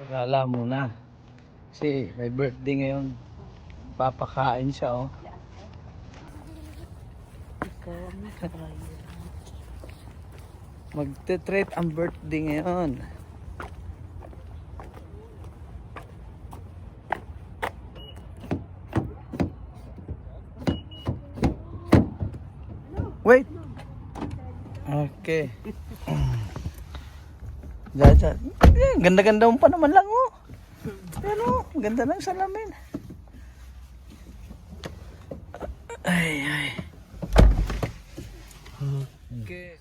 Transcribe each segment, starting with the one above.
Gala muna. Kasi may birthday ngayon. Papakain siya, oh. Magte-treat ang birthday ngayon. Wait. Okay. Jaja. Ganda-ganda mo pa naman lang, oh. Ano? Ganda ng salamin. Ay, ay. Okay.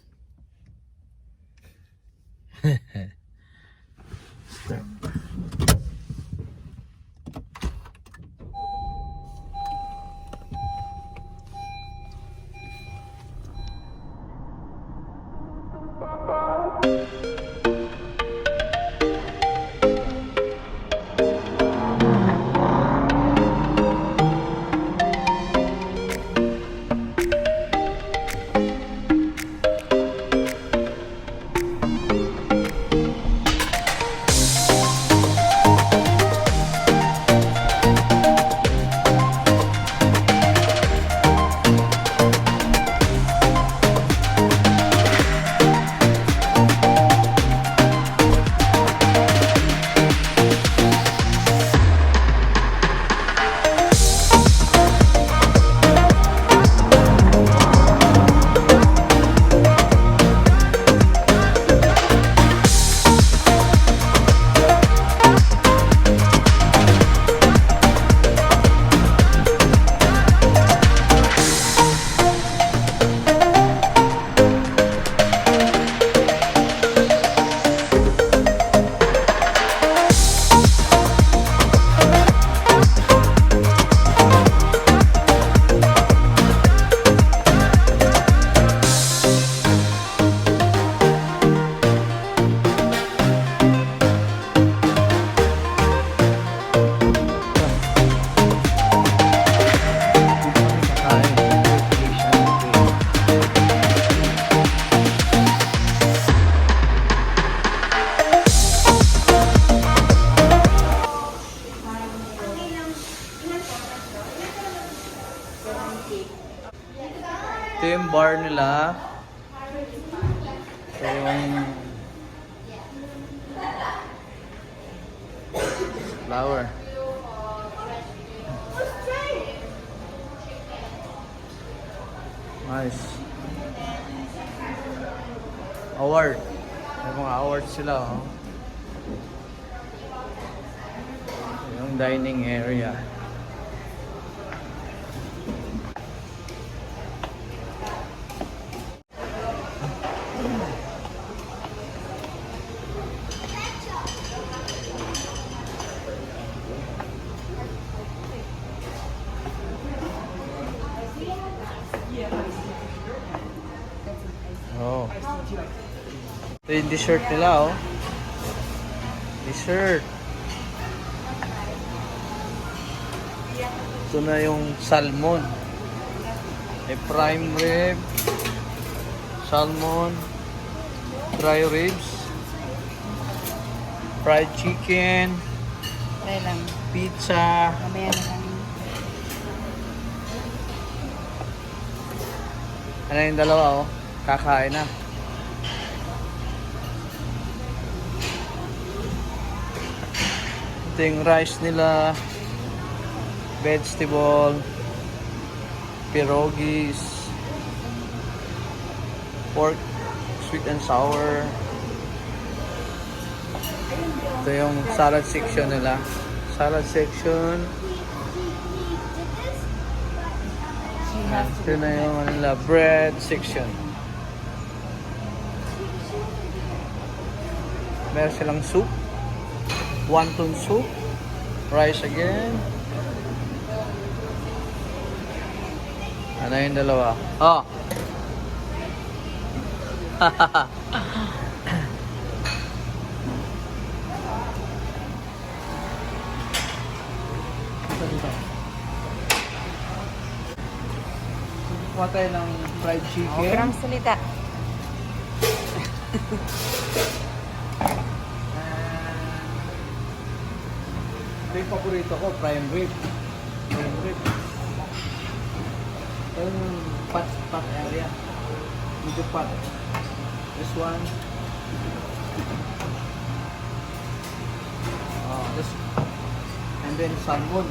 Ito yung bar nila. Ito yung flower. Nice. Award. May mga awards sila, oh. Yung dining area. Oh. Ito yung dessert nila, oh. Dessert. Ito na yung salmon. May prime rib, salmon, dry ribs, fried chicken, Kaya lang, pizza. mamaya na lang. Ano yung dalawa, oh? Kakain na. Ito yung rice nila, vegetable, pierogies, pork, sweet and sour. Ito yung salad section nila. Salad section. Ito na yung nila, bread section. Meron silang soup, wonton soup, rice again. Ano yung dalawa? Oh! Kuha tayo ng fried chicken. Kurang salita. Ito yung paborito ko, prime rib. Prime rib. Ito yung pot area. Medyo pot. This one. This. And then salmon.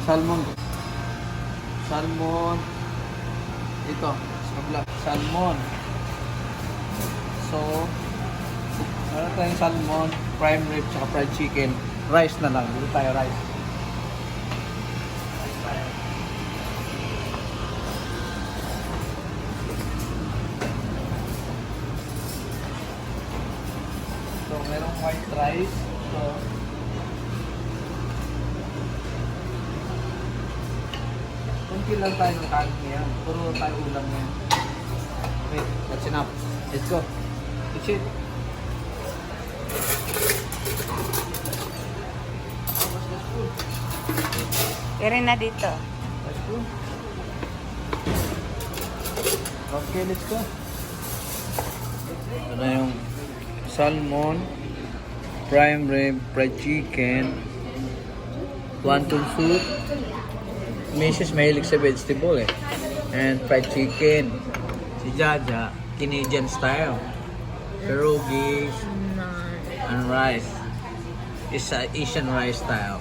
Salmon. Salmon. Ito. Salmon. So, meron tayong salmon, prime rib, tsaka fried chicken. Rice na lang. Dito tayo rice. Rice tayo. So, merong white rice. So, kunti lang tayo ng kanin ngayon. Puro tayo ulam ngayon. Okay, that's enough. Let's go. That's it. Kiri na dito. Let's go. Okay, let's go. Ito na yung salmon, prime rib, fried chicken, wonton soup. Mrs. mahilig sa vegetable eh. And fried chicken. Si Jaja, Canadian style. Pierogies and rice. It's Asian rice style.